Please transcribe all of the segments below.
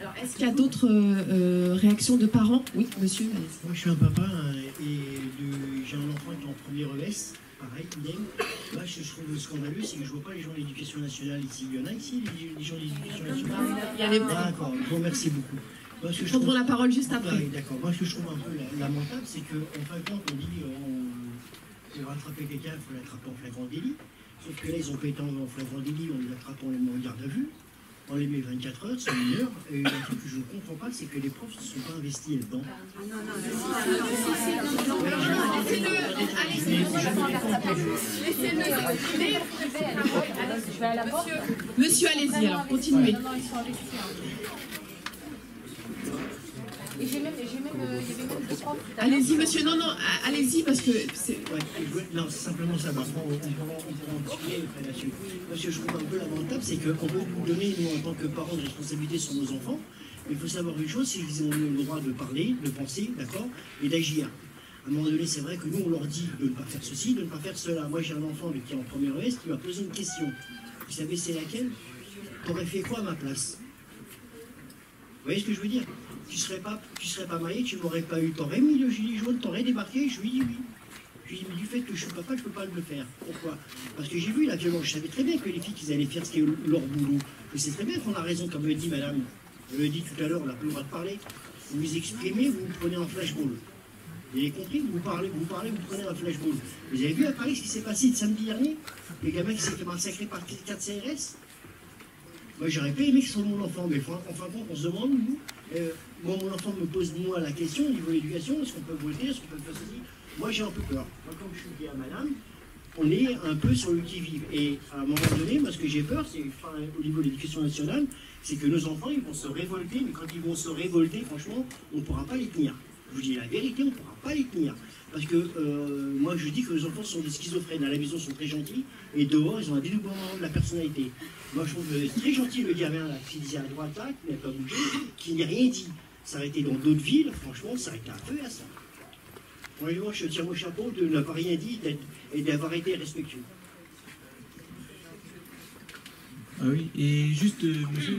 Alors, est-ce qu'il y a d'autres réactions de parents? Oui, monsieur. Moi, je suis un papa et j'ai un enfant qui est en premier ES, pareil, idem. Là, je trouve scandaleux, c'est que je ne vois pas les gens de l'éducation nationale ici. Il y en a ici, les gens de l'éducation nationale? Il y a les... D'accord, je vous remercie beaucoup. Moi, Je prendrai la parole juste après. Ouais, d'accord. Moi, ce que je trouve un peu lamentable, c'est qu'en fin de compte, on dit pour rattraper quelqu'un, il faut l'attraper en flagrant délit. Sauf que là, ils ont pas été en flagrant délit, on les attrape, on les met en garde à vue. On les met 24 heures, c'est une heure. Et un truc que je ne comprends pas, c'est que les profs ne se sont pas investis là-dedans. Monsieur, allez-y, alors, continuez. Allez-y, monsieur, non, allez-y, parce que c'est... Ouais, non, c'est simplement ça, on pourra en discuter après là-dessus. Parce que je trouve un peu lamentable, c'est qu'on peut nous donner, nous, en tant que parents, de responsabilité sur nos enfants, mais il faut savoir une chose, c'est qu'ils ont le droit de parler, de penser, d'accord, et d'agir. À un moment donné, c'est vrai que nous, on leur dit de ne pas faire ceci, de ne pas faire cela. Moi, j'ai un enfant qui est en première ES qui m'a posé une question. Vous savez, c'est laquelle? T'aurais fait quoi à ma place? Vous voyez ce que je veux dire? Tu serais pas marié, tu m'aurais pas eu, t'aurais mis le gilet jaune, t'aurais débarqué, je lui dis oui. Je lui dis, mais du fait que je suis papa, je peux pas le faire. Pourquoi? Parce que j'ai vu la violence, je savais très bien que les filles, qu'ils allaient faire ce qui est leur boulot. Je sais très bien qu'on a raison, comme le dit madame, je l'ai dit tout à l'heure, on n'a plus le droit de parler. Vous vous exprimez, vous prenez un flashball. Vous avez compris? Vous parlez, vous prenez un flashball. Vous avez vu à Paris ce qui s'est passé le samedi dernier? Le gamin qui s'est fait massacrer par 4 CRS? Moi, j'aurais pas aimé que ce soit mon enfant, mais en fin de compte, on se demande, nous, moi, mon enfant me pose, moi, la question au niveau de l'éducation, est-ce qu'on peut voter, est-ce qu'on peut faire ceci? Moi, j'ai un peu peur. Moi, comme je suis dit à madame, on est un peu sur le qui-vive. Et à un moment donné, moi, ce que j'ai peur, c'est, au niveau de l'éducation nationale, c'est que nos enfants, ils vont se révolter, mais quand ils vont se révolter, franchement, on ne pourra pas les tenir. Je vous dis la vérité, on ne pourra pas les tenir. Parce que moi, je dis que les enfants sont des schizophrènes. À la maison, ils sont très gentils, et dehors, ils ont un dédoublement de la personnalité. Moi, je trouve très gentil le gamin là, qui disait à droite là, qui n'a pas bougé, qui n'a rien dit. Ça aurait été dans d'autres villes, franchement, ça aurait été un feu à ça. Franchement, je tire mon chapeau de n'avoir rien dit et d'avoir été respectueux. Ah oui, et juste, monsieur,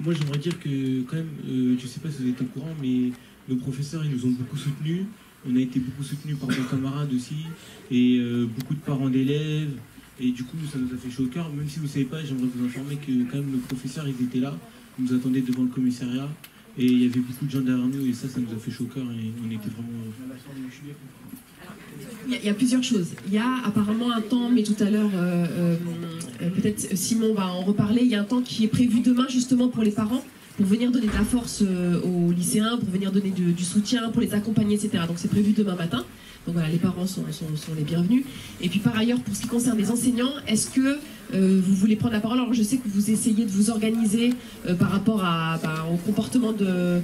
moi j'aimerais dire que quand même, je ne sais pas si vous êtes au courant, mais nos professeurs, ils nous ont beaucoup soutenus. On a été beaucoup soutenus par nos camarades aussi, et beaucoup de parents d'élèves. Et du coup, ça nous a fait chaud au cœur. Même si vous ne savez pas, j'aimerais vous informer que quand même nos professeurs, ils étaient là, ils nous attendaient devant le commissariat. Et il y avait beaucoup de gens derrière nous, et ça nous a fait chaud au cœur, et on était vraiment... Il y a plusieurs choses. Il y a apparemment un temps, mais tout à l'heure, peut-être Simon va en reparler, il y a un temps qui est prévu demain justement pour les parents, pour venir donner de la force aux lycéens, pour venir donner du soutien, pour les accompagner, etc. Donc c'est prévu demain matin. Donc voilà, les parents sont les bienvenus. Et puis par ailleurs, pour ce qui concerne les enseignants, est-ce que vous voulez prendre la parole? Alors je sais que vous essayez de vous organiser par rapport au comportement de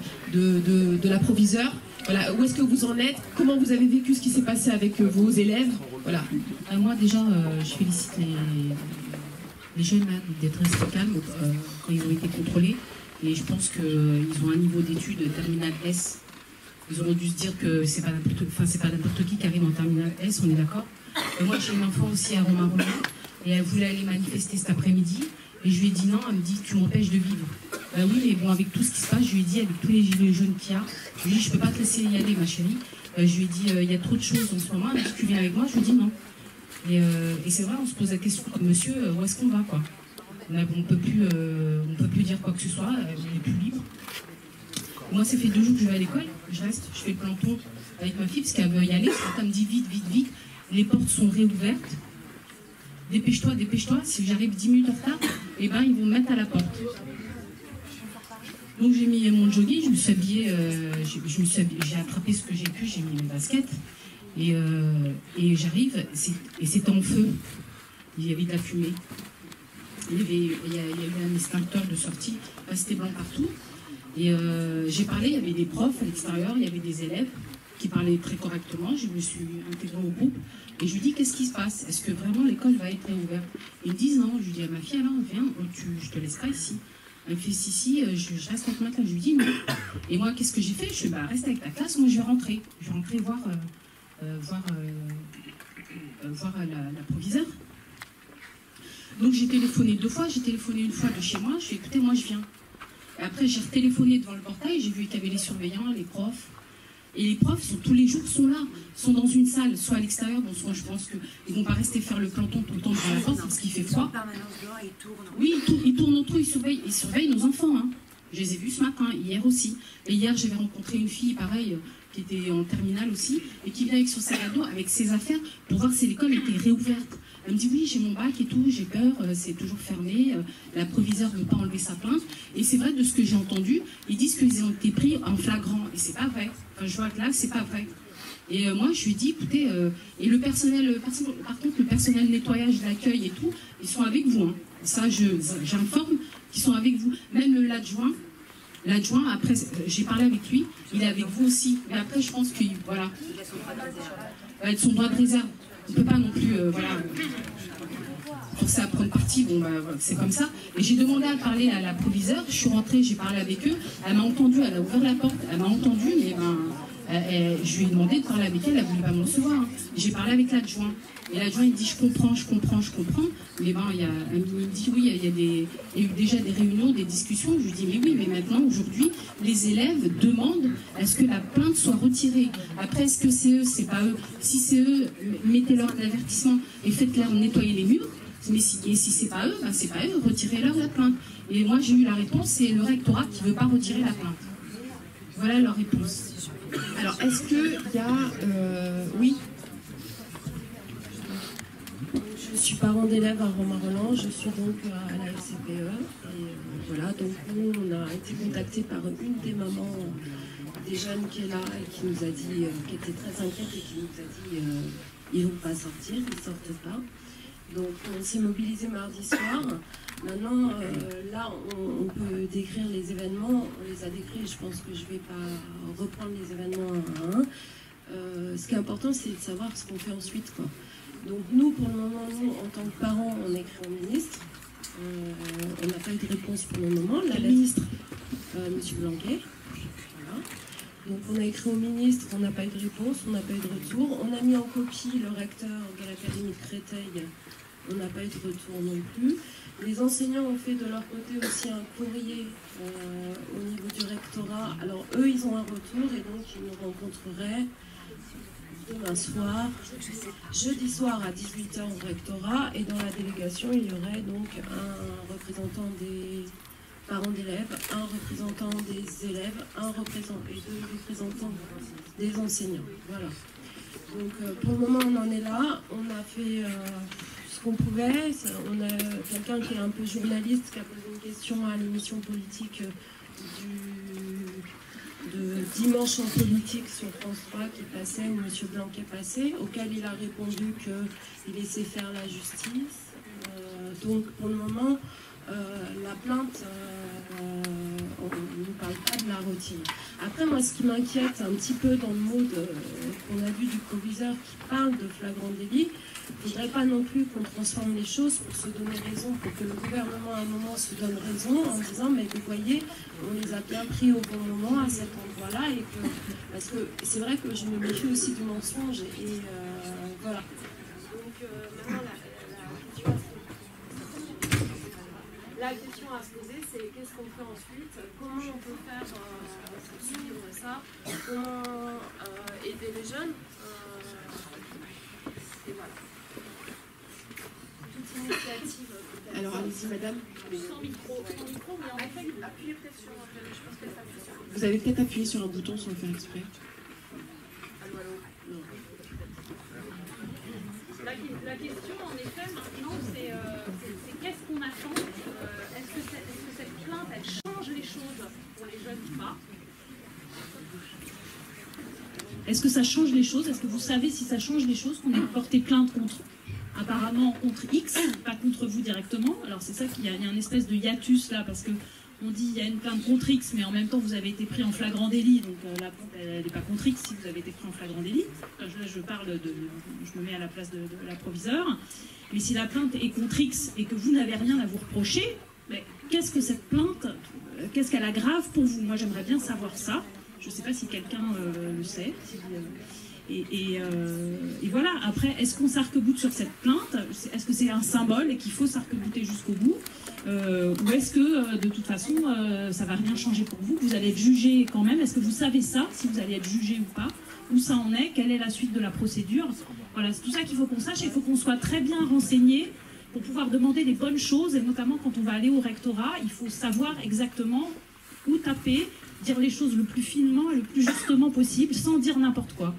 l'approviseur. Voilà, où est-ce que vous en êtes? Comment vous avez vécu ce qui s'est passé avec vos élèves? Voilà. Moi déjà, je félicite les jeunes là d'être restés calmes quand ils ont été contrôlés. Et je pense qu'ils ont un niveau d'études terminale S. Ils auraient dû se dire que c'est pas n'importe qui arrive en terminale S, on est d'accord. Moi j'ai une enfant aussi à Romain-Rolland et elle voulait aller manifester cet après-midi. Et je lui ai dit non, elle me dit tu m'empêches de vivre. Oui, mais bon, avec tout ce qui se passe, je lui ai dit, avec tous les gilets jaunes qu'il y a, je lui ai dit, je peux pas te laisser y aller, ma chérie. Je lui ai dit, il y a trop de choses en ce moment, elle m'a dit, tu viens avec moi, je lui ai dit non. Et c'est vrai, on se pose la question, monsieur, où est-ce qu'on va, quoi? On peut plus dire quoi que ce soit, on n'est plus libre. Moi, ça fait 2 jours que je vais à l'école, je reste, je fais le planton avec ma fille, parce qu'elle veut y aller, elle me dit vite, vite, vite, les portes sont réouvertes. Dépêche-toi, dépêche-toi, si j'arrive 10 minutes en retard, eh ben, ils vont me mettre à la porte. Donc j'ai mis mon jogging, je me suis habillée, j'ai attrapé ce que j'ai pu, j'ai mis mes baskets, et j'arrive, et c'était en feu, il y avait de la fumée. Il y a eu un extincteur de sortie, c'était blanc partout, et j'ai parlé, il y avait des profs à l'extérieur, il y avait des élèves qui parlaient très correctement, je me suis intégrée au groupe, et je lui dis qu'est-ce qui se passe, est-ce que vraiment l'école va être réouverte? Ils me disent non, je lui dis à ma fille alors viens, je te laisse pas ici. Elle me fait si, je reste avec ma classe, je lui dis non. Et moi qu'est-ce que j'ai fait? Je lui dis reste avec ta classe, moi je vais rentrer voir l'approviseur. Donc j'ai téléphoné 2 fois, j'ai téléphoné une fois de chez moi, je lui ai dit écoutez moi je viens. Et après, j'ai retéléphoné devant le portail, j'ai vu qu'il y avait les surveillants, les profs. Et les profs, tous les jours, sont là. Ils sont dans une salle, soit à l'extérieur, bon, soit je pense qu'ils ne vont pas rester faire le planton tout le temps devant la porte parce qu'il fait froid. Oui, ils tournent autour, ils surveillent nos enfants. Hein. Je les ai vus ce matin, hier aussi. Et hier, j'avais rencontré une fille, pareil, qui était en terminale aussi, et qui vient avec son sac à dos, avec ses affaires, pour voir si l'école était réouverte. Elle me dit oui, j'ai mon bac et tout, j'ai peur, c'est toujours fermé, la proviseure ne veut pas enlever sa plainte. Et c'est vrai, de ce que j'ai entendu, ils disent qu'ils ont été pris en flagrant. Et c'est pas vrai. Enfin, je vois que là, c'est pas vrai. Et moi, je lui ai dit, écoutez, et le personnel, par contre, le personnel nettoyage, l'accueil et tout, ils sont avec vous. Hein. Ça, j'informe qu'ils sont avec vous. Même l'adjoint, après, j'ai parlé avec lui, il est avec vous aussi. Mais après, je pense qu'il, voilà, va être son droit de réserve. On ne peut pas non plus, voilà, forcer à prendre parti, bon, bah, voilà, c'est comme ça. Et j'ai demandé à parler à la proviseure, je suis rentrée, j'ai parlé avec eux, elle m'a entendu, elle a ouvert la porte, elle m'a entendu, mais ben, je lui ai demandé de parler avec elle, elle ne voulait pas me recevoir. Hein. J'ai parlé avec l'adjoint. Et l'adjoint, il dit, je comprends. Mais ben, il me dit, oui, il y a eu déjà des réunions, des discussions. Je lui dis, mais oui, mais maintenant, aujourd'hui, les élèves demandent à ce que la plainte soit retirée. Après, est-ce que c'est eux, c'est pas eux? Si c'est eux, mettez-leur de l'avertissement et faites-leur nettoyer les murs. Mais si c'est pas eux, ben, c'est pas eux, retirez-leur la plainte. Et moi, j'ai eu la réponse, c'est le rectorat qui ne veut pas retirer la plainte. Voilà leur réponse. Alors, est-ce qu'il y a... oui. Je suis parent d'élèves à Romain-Rolland, je suis donc à la FCPE. Et voilà, donc nous, on a été contactés par une des mamans des jeunes qui est là et qui nous a dit, qui était très inquiète et qui nous a dit, ils ne vont pas sortir, ils ne sortent pas. Donc on s'est mobilisé mardi soir. Maintenant, là, on peut décrire les événements, on les a décrits, je pense que je ne vais pas reprendre les événements un à un. Ce qui est important, c'est de savoir ce qu'on fait ensuite, quoi. Donc nous, pour le moment, nous, en tant que parents, on écrit au ministre. On n'a pas eu de réponse pour le moment. Quel ministre? Monsieur Blanquet. Voilà. Donc on a écrit au ministre, on n'a pas eu de réponse, on n'a pas eu de retour. On a mis en copie le recteur de l'Académie de Créteil, on n'a pas eu de retour non plus. Les enseignants ont fait de leur côté aussi un courrier au niveau du rectorat. Alors eux, ils ont un retour et donc ils nous rencontreraient demain soir, jeudi soir à 18h au rectorat, et dans la délégation, il y aurait donc un représentant des parents d'élèves, un représentant des élèves, et deux représentants des enseignants. Voilà. Donc pour le moment, on en est là. On a fait ce qu'on pouvait. On a quelqu'un qui est un peu journaliste qui a posé une question à l'émission politique de Dimanche en politique sur France 3 qui passait, où M. Blanquet passait, auquel il a répondu qu'il laissait faire la justice. Donc pour le moment, la plainte, on ne nous parle pas de la retirer. Après, moi, ce qui m'inquiète un petit peu dans le mot qu'on a vu du proviseur qui parle de flagrant délit, il ne faudrait pas non plus qu'on transforme les choses pour se donner raison, pour que le gouvernement à un moment se donne raison en disant, mais vous voyez, on les a bien pris au bon moment à cet endroit-là, et que, parce que c'est vrai que je me méfie aussi du mensonge, et voilà. Donc maintenant, la question à se poser, c'est qu'est-ce qu'on fait ensuite? Comment on peut faire pour suivre ça? Comment aider les jeunes? Et voilà. Toute initiative. Alors, allez-y, madame. Sans micro, mais en effet, appuyez peut-être sur. Je pense que ça appuie sur. Vous avez peut-être appuyé sur un bouton sans le faire exprès. Allô, allô. Non. La question, en effet, maintenant, c'est qu'est-ce qu'on attend? Est-ce que cette plainte, elle change les choses pour les jeunes ou pas? Est-ce que ça change les choses? Est-ce que vous savez si ça change les choses qu'on ait porté plainte apparemment contre X, pas contre vous directement? Alors c'est ça qu'il y a une espèce de hiatus là, parce que on dit il y a une plainte contre X, mais en même temps vous avez été pris en flagrant délit, donc la plainte elle n'est pas contre X si vous avez été pris en flagrant délit. Là je me mets à la place de la proviseure. Mais si la plainte est contre X et que vous n'avez rien à vous reprocher, qu'est-ce que cette plainte, qu'est-ce qu'elle aggrave pour vous? Moi j'aimerais bien savoir ça. Je ne sais pas si quelqu'un le sait. Et voilà, après, est-ce qu'on s'arc-boute sur cette plainte? Est-ce que c'est un symbole et qu'il faut s'arc-bouter jusqu'au bout? Ou est-ce que de toute façon ça va rien changer pour vous, vous allez être jugé quand même? Est-ce que vous savez ça, si vous allez être jugé ou pas? Où ça en est? Quelle est la suite de la procédure? Voilà, c'est tout ça qu'il faut qu'on sache, et il faut qu'on soit très bien renseigné pour pouvoir demander les bonnes choses, et notamment quand on va aller au rectorat, il faut savoir exactement où taper, dire les choses le plus finement et le plus justement possible, sans dire n'importe quoi.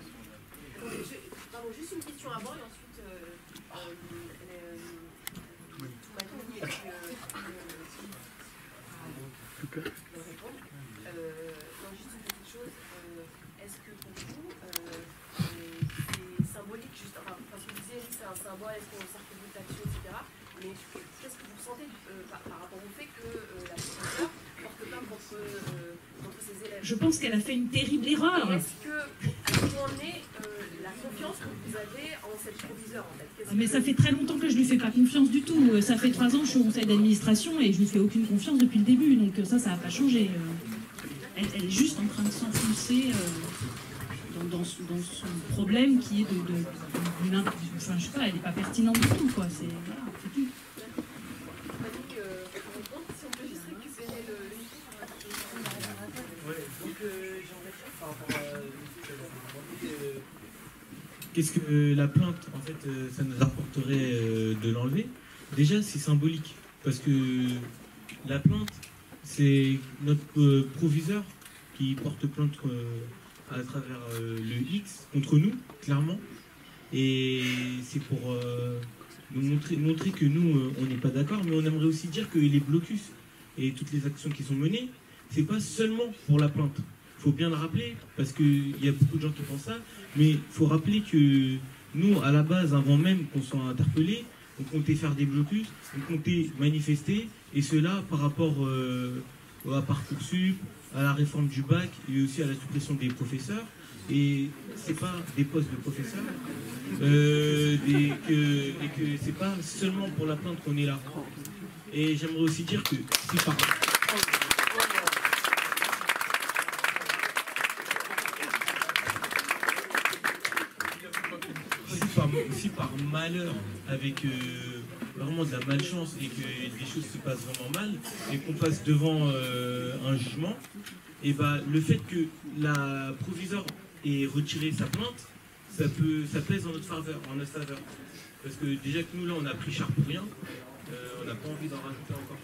Pardon, juste une question avant, et ensuite juste une petite chose, est-ce que pour vous, c'est symbolique, juste, enfin, parce que vous disiez, c'est un symbole, est-ce qu'on sert que vous là-dessus, etc. Mais qu'est-ce que vous sentez par rapport au fait que la professeure porte plainte contre ses élèves? Je pense qu'elle a fait une terrible erreur. Est-ce que, à où en est la confiance que vous avez en cette proviseure, en fait? Mais ça fait très longtemps que je lui fais pas confiance du tout. Ça fait 3 ans que je suis au conseil d'administration et je lui fais aucune confiance depuis le début. Donc ça n'a pas changé. Elle est juste en train de s'enfoncer dans son problème qui est enfin, je sais pas, elle n'est pas pertinente du tout, quoi. C'est voilà, c'est tout. On m'a dit que, si on peut juste récupérer le micro. Ouais, donc j'aimerais dire par rapport à qu'est-ce que la plainte, en fait, ça nous apporterait de l'enlever. Déjà, c'est symbolique, parce que la plainte, c'est notre proviseur qui porte plainte à travers le X contre nous, clairement. Et c'est pour nous montrer que nous, on n'est pas d'accord, mais on aimerait aussi dire que les blocus et toutes les actions qui sont menées, c'est pas seulement pour la plainte. Il faut bien le rappeler, parce qu'il y a beaucoup de gens qui pensent ça, mais il faut rappeler que nous, à la base, avant même qu'on soit interpellés, on comptait faire des blocus, on comptait manifester, et cela par rapport à Parcoursup, à la réforme du bac, et aussi à la suppression des professeurs. Et c'est pas des postes de professeurs, et que c'est pas seulement pour la plainte qu'on est là. Et j'aimerais aussi dire que c'est pas... Si par malheur, avec vraiment de la malchance et que des choses se passent vraiment mal et qu'on passe devant un jugement, et bah, le fait que la proviseure ait retiré sa plainte, ça pèse en notre faveur, Parce que déjà que nous là on a pris cher pour rien, on n'a pas envie d'en rajouter encore.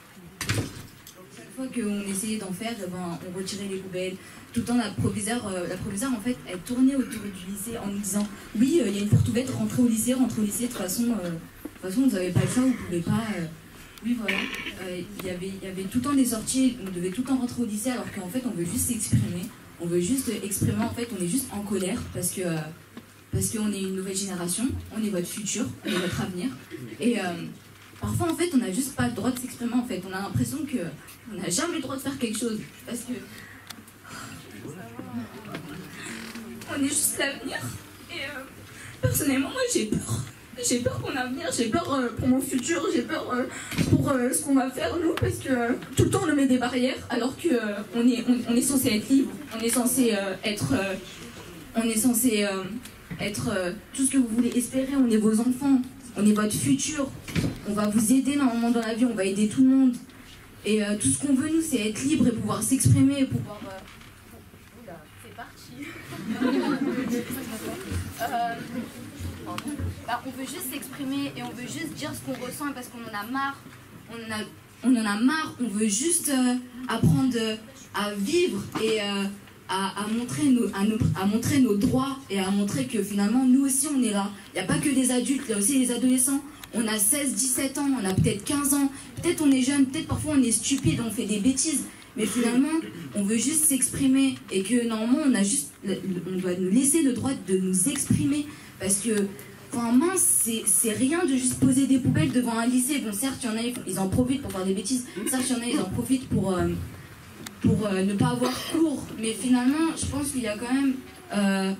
Chaque fois qu'on essayait d'en faire, on retirait les poubelles. Tout le temps, la proviseure en fait, elle tournait autour du lycée en nous disant oui, il y a une porte ouverte, rentrez au lycée, de toute façon, vous n'avez pas le choix, vous ne pouvez pas. Oui, voilà. Il y avait tout le temps des sorties, on devait tout le temps rentrer au lycée, alors qu'en fait, on veut juste s'exprimer. On veut juste exprimer, en fait, on est juste en colère parce qu'on est une nouvelle génération, on est votre futur, on est votre avenir. Et parfois, en fait, on n'a juste pas le droit de s'exprimer, en fait. On a l'impression qu'on n'a jamais le droit de faire quelque chose. Parce que on est juste l'avenir. Et personnellement, moi, j'ai peur. J'ai peur pour l'avenir, j'ai peur pour mon futur, j'ai peur pour ce qu'on va faire, nous, parce que tout le temps, on nous met des barrières, alors qu'on est censé être libre. On est censé être tout ce que vous voulez espérer. On est vos enfants. On est votre futur, on va vous aider normalement dans la vie, on va aider tout le monde. Et tout ce qu'on veut, nous, c'est être libre et pouvoir s'exprimer, pouvoir... Oula, c'est parti. On veut juste s'exprimer et on veut juste dire ce qu'on ressent parce qu'on en a marre. On en a marre, on veut juste apprendre à vivre et à montrer nos droits et à montrer que finalement nous aussi on est là. Il n'y a pas que les adultes, il y a aussi les adolescents. On a 16, 17 ans, on a peut-être 15 ans, peut-être on est jeune, peut-être parfois on est stupide, on fait des bêtises. Mais finalement, on veut juste s'exprimer et que normalement on doit nous laisser le droit de nous exprimer. Parce que, enfin mince, c'est rien de juste poser des poubelles devant un lycée. Bon certes, il y en a, ils en profitent pour faire des bêtises. Certes, il y en a, ils en profitent pour ne pas avoir cours, mais finalement je pense qu'il y a quand même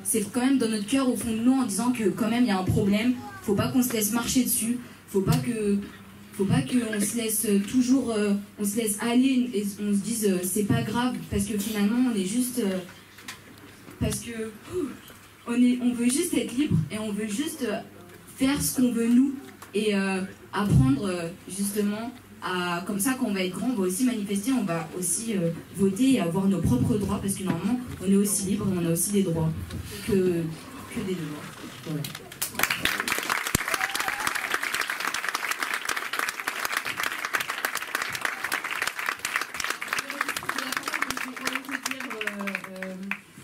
c'est quand même dans notre cœur au fond de nous en disant que quand même il y a un problème, faut pas qu'on se laisse marcher dessus, faut pas qu'on se laisse toujours on se laisse aller et on se dise c'est pas grave parce que finalement on est juste parce que on veut juste être libre et on veut juste faire ce qu'on veut nous et apprendre justement comme ça, quand on va être grand, on va aussi manifester, on va aussi voter et avoir nos propres droits, parce que normalement, on est aussi libre, on a aussi des droits que des devoirs. Voilà.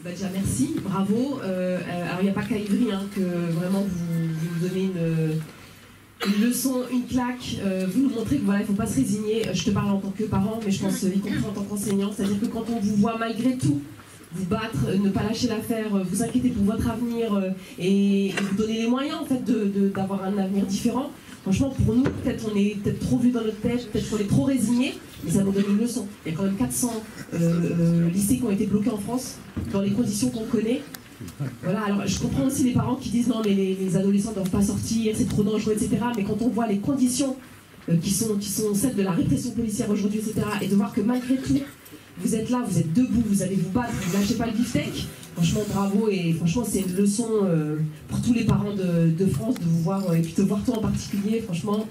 Déjà merci, bravo. Alors il n'y a pas qu'à Ivry que vraiment vous donnez une leçon, une claque, vous nous montrez que voilà, il ne faut pas se résigner. Je te parle en tant que parent, mais je pense y compris en tant qu'enseignant, c'est-à-dire que quand on vous voit malgré tout vous battre, ne pas lâcher l'affaire, vous inquiéter pour votre avenir et vous donner les moyens en fait d'avoir un avenir différent. Franchement, pour nous, peut-être on est peut-être trop vu dans notre tête, peut-être qu'on est trop résigné, mais ça nous donne une leçon. Il y a quand même 400 lycées qui ont été bloqués en France, dans les conditions qu'on connaît. Voilà, alors je comprends aussi les parents qui disent non, mais les adolescents ne doivent pas sortir, c'est trop dangereux, etc. Mais quand on voit les conditions qui sont celles de la répression policière aujourd'hui, etc., et de voir que malgré tout, vous êtes là, vous êtes debout, vous allez vous battre, vous ne lâchez pas le beefsteak. Franchement, bravo, et franchement, c'est une leçon pour tous les parents de France de vous voir, et puis de voir toi en particulier, franchement.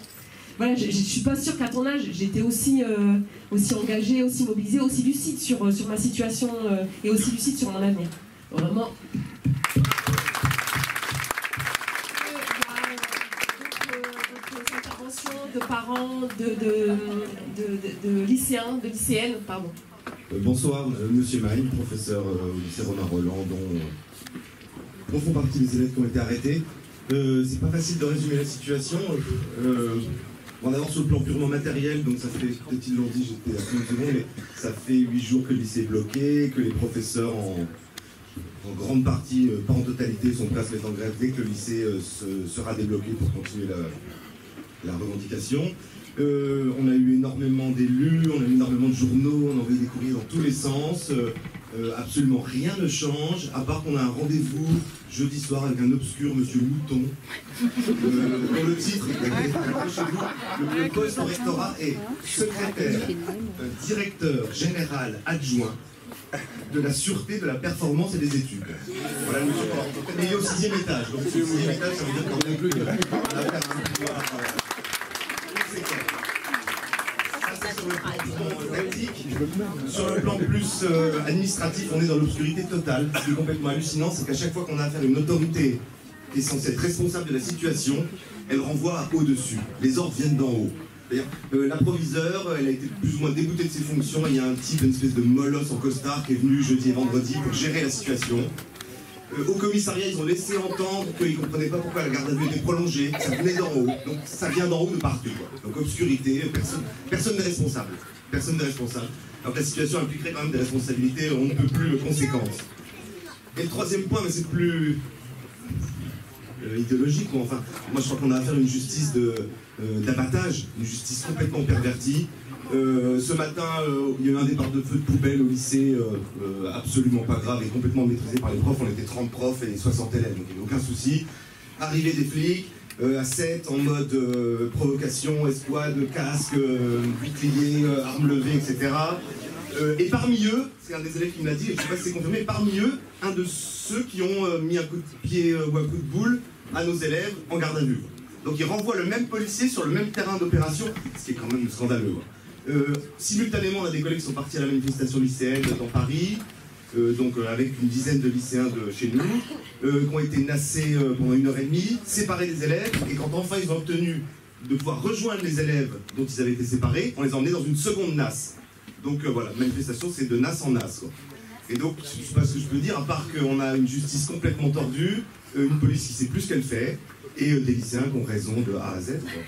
Voilà, je ne suis pas sûre qu'à ton âge, j'étais aussi engagée, aussi mobilisée, aussi lucide sur ma situation et aussi lucide sur mon avenir. Vraiment. D'autres interventions de parents, de lycéens, de lycéennes, pardon. Bonsoir, Monsieur Maïn, professeur au lycée Romain Rolland, dont font partie les élèves qui ont été arrêtés. C'est pas facile de résumer la situation. Bon, d'abord sur le plan purement matériel, donc ça fait, peut-être ils l'ont dit, j'étais à 30 secondes, mais ça fait 8 jours que le lycée est bloqué, que les professeurs en grande partie, pas en totalité, sont prêts à se mettre en grève dès que le lycée sera débloqué pour continuer la revendication. On a eu énormément d'élus, on a eu énormément de journaux, on a envoyé des courriers dans tous les sens. Absolument rien ne change, à part qu'on a un rendez-vous jeudi soir avec un obscur monsieur Mouton. Dont le titre, le poste au rectorat est secrétaire, directeur général adjoint de la sûreté, de la performance et des études. Voilà, monsieur Porte. Mais il est au 6e étage. Donc, au 6e étage, ça veut dire qu'on n'est plus qu'on a affaire à un pouvoir. Sur le plan plus administratif, on est dans l'obscurité totale. Ce qui est complètement hallucinant, c'est qu'à chaque fois qu'on a affaire à une autorité qui est censée être responsable de la situation, elle renvoie à au-dessus. Les ordres viennent d'en haut. La proviseure, elle a été plus ou moins déboutée de ses fonctions. Il y a un type, une espèce de molosse en costard qui est venu jeudi et vendredi pour gérer la situation. Au commissariat, ils ont laissé entendre qu'ils ne comprenaient pas pourquoi la garde à vue était prolongée, que ça venait d'en haut. Donc ça vient d'en haut de partout. Donc obscurité, personne n'est responsable. Personne n'est responsable. Alors que la situation impliquerait quand même des responsabilités, on ne peut plus conséquences. Et le troisième point, mais c'est plus idéologique, ou enfin, moi je crois qu'on a affaire à une justice d'abattage, une justice complètement pervertie. Ce matin, il y a eu un départ de feu de poubelle au lycée, absolument pas grave et complètement maîtrisé par les profs. On était 30 profs et 60 élèves, donc il n'y avait aucun souci. Arrivée des flics, à 7, en mode provocation, escouade, casque, bouclier, armes levées, etc. Et parmi eux, c'est un des élèves qui me l'a dit, et je ne sais pas si c'est confirmé, parmi eux, un de ceux qui ont mis un coup de pied ou un coup de boule à nos élèves en garde à vue. Donc ils renvoient le même policier sur le même terrain d'opération, ce qui est quand même scandaleux. Simultanément, on a des collègues qui sont partis à la manifestation lycéenne dans Paris, avec une dizaine de lycéens de chez nous, qui ont été nassés pendant 1h30, séparés des élèves, et quand enfin ils ont obtenu de pouvoir rejoindre les élèves dont ils avaient été séparés, on les a emmenés dans une seconde nasse. Donc voilà, manifestation, c'est de nasse en nasse, quoi. Et donc, je ne sais pas ce que je peux dire, à part qu'on a une justice complètement tordue, une police qui sait plus ce qu'elle fait, et des lycéens qui ont raison de A à Z, quoi.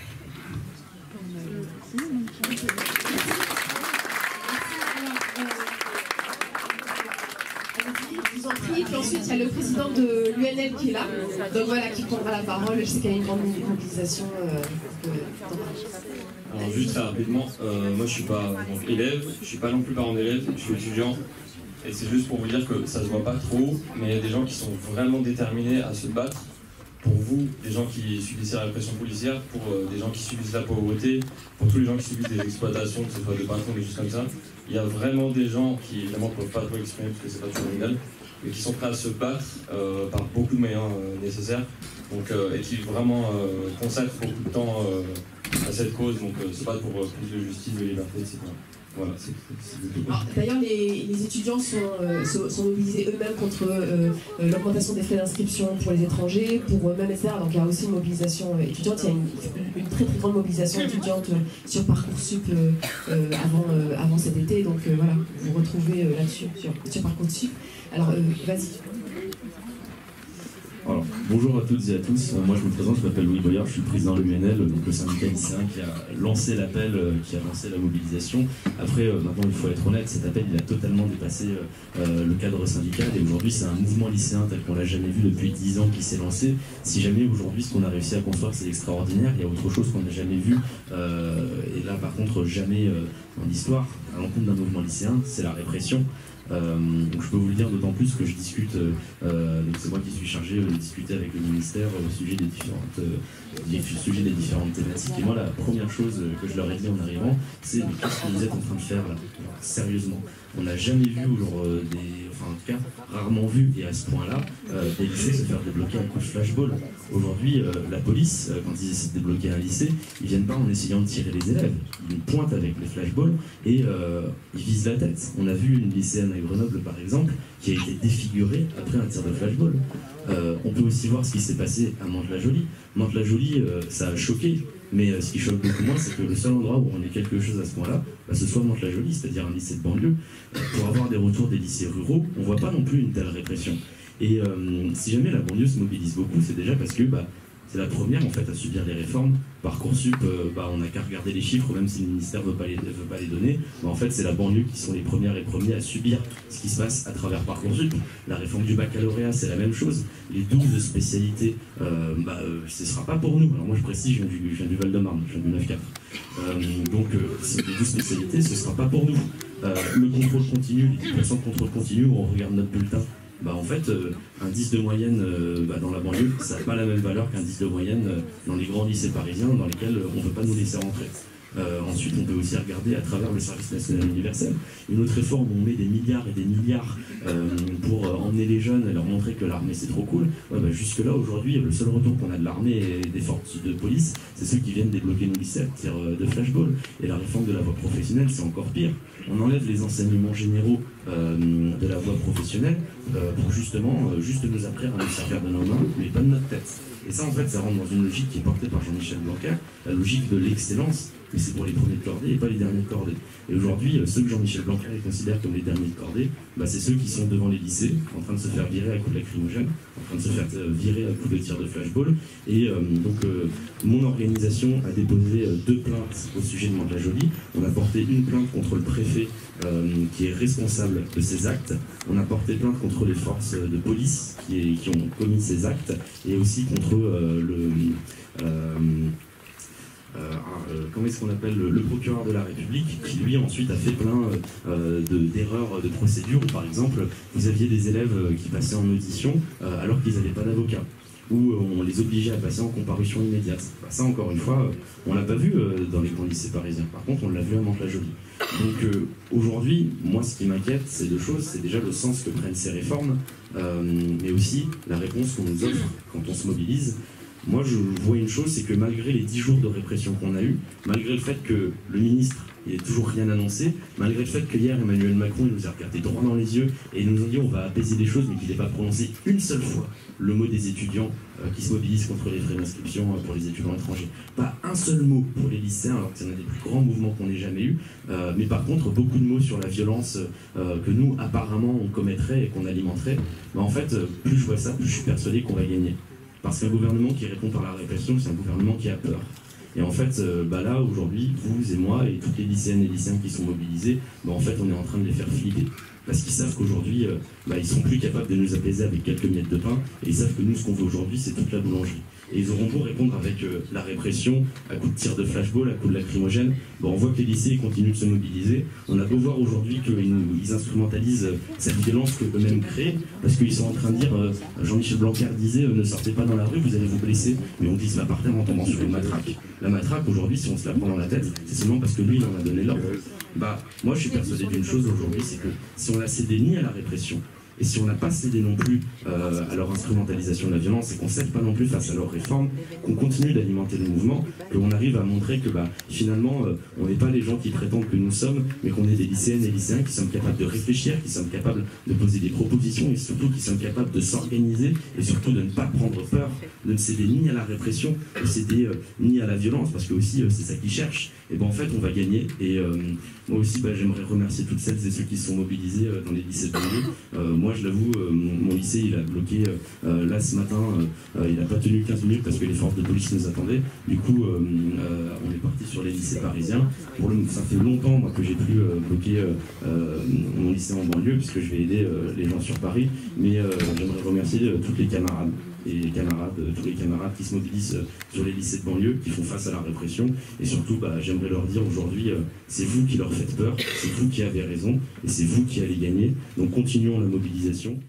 Puis ensuite, il y a le président de l'UNL qui est là, donc voilà, qui prendra la parole. Je sais qu'il y a une grande mobilisation. Alors juste très rapidement, moi je suis pas donc, élève, je suis pas non plus parent d'élève, je suis étudiant. Et c'est juste pour vous dire que ça se voit pas trop, mais il y a des gens qui sont vraiment déterminés à se battre. Pour vous, des gens qui subissent la répression policière, pour des gens qui subissent la pauvreté, pour tous les gens qui subissent des exploitations, que ce soit des patrons, des choses comme ça. Il y a vraiment des gens qui évidemment ne peuvent pas trop exprimer parce que c'est pas toujours légal, mais qui sont prêts à se battre par beaucoup de moyens nécessaires, donc, et qui vraiment consacrent beaucoup de temps à cette cause, donc se battre pour plus de justice, de liberté, etc. Voilà, c'est D'ailleurs, les étudiants sont mobilisés eux-mêmes contre l'augmentation des frais d'inscription pour les étrangers, pour eux-mêmes, etc. Donc il y a aussi une mobilisation étudiante, il y a une très très grande mobilisation étudiante sur Parcoursup avant cet été. Donc voilà, vous vous retrouvez là-dessus, sur Parcoursup. Alors, vas-y. Alors, bonjour à toutes et à tous, moi je me présente, je m'appelle Louis Boyard, je suis le président de l'UNL, donc le syndicat lycéen qui a lancé l'appel, qui a lancé la mobilisation. Après, maintenant il faut être honnête, cet appel il a totalement dépassé le cadre syndical et aujourd'hui c'est un mouvement lycéen tel qu'on l'a jamais vu depuis 10 ans qui s'est lancé. Si jamais aujourd'hui ce qu'on a réussi à construire c'est extraordinaire, il y a autre chose qu'on n'a jamais vu, et là par contre jamais dans l'histoire, à l'encontre d'un mouvement lycéen, c'est la répression. Donc je peux vous le dire d'autant plus que je discute, donc c'est moi qui suis chargé de discuter avec le ministère au sujet des différentes thématiques. Et moi la première chose que je leur ai dit en arrivant, c'est qu'est-ce que vous êtes en train de faire là, sérieusement. On n'a jamais vu, enfin en tout cas rarement vu, et à ce point-là, des lycées se faire débloquer un coup de flashball. Aujourd'hui, la police, quand ils essaient de débloquer un lycée, ils viennent pas en essayant de tirer les élèves. Ils pointent avec les flashballs et ils visent la tête. On a vu une lycéenne à Grenoble, par exemple, qui a été défigurée après un tir de flashball. On peut aussi voir ce qui s'est passé à Mantes-la-Jolie. Mantes-la-Jolie, ça a choqué. Mais ce qui choque beaucoup moins, c'est que le seul endroit où on est quelque chose à ce point-là, ce soit Mantes-la-Jolie, c'est-à-dire un lycée de banlieue. Pour avoir des retours des lycées ruraux, on ne voit pas non plus une telle répression. Et si jamais la banlieue se mobilise beaucoup, c'est déjà parce que c'est la première en fait à subir les réformes. Parcoursup, on n'a qu'à regarder les chiffres, même si le ministère ne veut pas les donner. En fait, c'est la banlieue qui sont les premières et premiers à subir ce qui se passe à travers Parcoursup. La réforme du baccalauréat, c'est la même chose. Les 12 spécialités, ce ne sera pas pour nous. Alors moi, je précise, je viens du Val-de-Marne, je viens du 9-4. Donc, ces 12 spécialités, ce ne sera pas pour nous. Le contrôle continu, les 10% de contrôle continu, où on regarde notre bulletin. En fait, un 10 de moyenne dans la banlieue, ça n'a pas la même valeur qu'un 10 de moyenne dans les grands lycées parisiens dans lesquels on ne peut pas nous laisser rentrer. Ensuite, on peut aussi regarder à travers le service national universel une autre réforme où on met des milliards et des milliards pour emmener les jeunes et leur montrer que l'armée c'est trop cool. Jusque-là, aujourd'hui, le seul retour qu'on a de l'armée et des forces de police, c'est ceux qui viennent débloquer nos lycées à tir de flashball. Et la réforme de la voie professionnelle, c'est encore pire. On enlève les enseignements généraux de la voie professionnelle pour justement juste nous apprendre à nous servir de nos mains, mais pas de notre tête. Et ça, en fait, ça rentre dans une logique qui est portée par Jean-Michel Blanquer, la logique de l'excellence, mais c'est pour les premiers de cordée et pas les derniers de cordée. Et aujourd'hui, ceux que Jean-Michel Blanquer considère comme les derniers de cordée, c'est ceux qui sont devant les lycées, en train de se faire virer à coups de lacrymogène, en train de se faire virer à coups de tir de flashball. Et mon organisation a déposé 2 plaintes au sujet de Mantes-la-Jolie. On a porté une plainte contre le préfet qui est responsable de ces actes. On a porté plainte contre les forces de police qui ont commis ces actes et aussi contre comment est-ce qu'on appelle le procureur de la République qui lui ensuite a fait plein d'erreurs de procédure où par exemple vous aviez des élèves qui passaient en audition alors qu'ils n'avaient pas d'avocat, où on les obligeait à passer en comparution immédiate. Ça encore une fois, on l'a pas vu dans les grands lycées parisiens, par contre on l'a vu à Mantes-la-Jolie. Donc aujourd'hui, moi ce qui m'inquiète, c'est 2 choses, c'est déjà le sens que prennent ces réformes, mais aussi la réponse qu'on nous offre quand on se mobilise. Moi je vois une chose, c'est que malgré les 10 jours de répression qu'on a eu, malgré le fait que le ministre il n'ait toujours rien annoncé, malgré le fait que hier Emmanuel Macron il nous a regardé droit dans les yeux et il nous a dit on va apaiser les choses, mais qu'il n'ait pas prononcé une seule fois le mot des étudiants qui se mobilisent contre les frais d'inscription pour les étudiants étrangers. Pas un seul mot pour les lycéens, alors que c'est un des plus grands mouvements qu'on ait jamais eu, mais par contre beaucoup de mots sur la violence que nous apparemment on commettrait et qu'on alimenterait. En fait, plus je vois ça, plus je suis persuadé qu'on va gagner. Parce qu'un gouvernement qui répond par la répression, c'est un gouvernement qui a peur. Et en fait, là, aujourd'hui, vous et moi, et toutes les lycéennes et lycéens qui sont mobilisés, en fait, on est en train de les faire flipper. Parce qu'ils savent qu'aujourd'hui, ils sont plus capables de nous apaiser avec quelques miettes de pain, et ils savent que nous, ce qu'on veut aujourd'hui, c'est toute la boulangerie. Et ils auront beau répondre avec la répression, à coups de tir de flashball, à coups de lacrymogène. On voit que les lycées continuent de se mobiliser. On a beau voir aujourd'hui qu'ils instrumentalisent cette violence qu'eux-mêmes créent, parce qu'ils sont en train de dire, Jean-Michel Blanquer disait, ne sortez pas dans la rue, vous allez vous blesser. Mais on glisse pas par terre en tombant sur une matraque. La matraque, aujourd'hui, si on se la prend dans la tête, c'est seulement parce que lui, il en a donné l'ordre. Moi, je suis persuadé d'une chose aujourd'hui, c'est que si on a cédé ni à la répression, Et si on n'a pas cédé non plus à leur instrumentalisation de la violence, et qu'on ne cède pas non plus face à leurs réformes, qu'on continue d'alimenter le mouvement, qu'on arrive à montrer que finalement, on n'est pas les gens qui prétendent que nous sommes, mais qu'on est des lycéennes et lycéens qui sommes capables de réfléchir, qui sommes capables de poser des propositions, et surtout qui sommes capables de s'organiser, et surtout de ne pas prendre peur, de ne céder ni à la répression, de céder ni à la violence, parce que aussi c'est ça qu'ils cherchent. Et en fait on va gagner. Et moi aussi j'aimerais remercier toutes celles et ceux qui se sont mobilisés dans les lycées de banlieue. Moi je l'avoue, mon lycée il a bloqué là ce matin, il n'a pas tenu 15 minutes parce que les forces de police nous attendaient. Du coup on est parti sur les lycées parisiens. Ça fait longtemps moi, que j'ai pu bloquer mon lycée en banlieue, puisque je vais aider les gens sur Paris. Mais j'aimerais remercier toutes les camarades et tous les camarades qui se mobilisent sur les lycées de banlieue, qui font face à la répression. Et surtout, j'aimerais leur dire aujourd'hui, c'est vous qui leur faites peur, c'est vous qui avez raison, et c'est vous qui allez gagner. Donc continuons la mobilisation.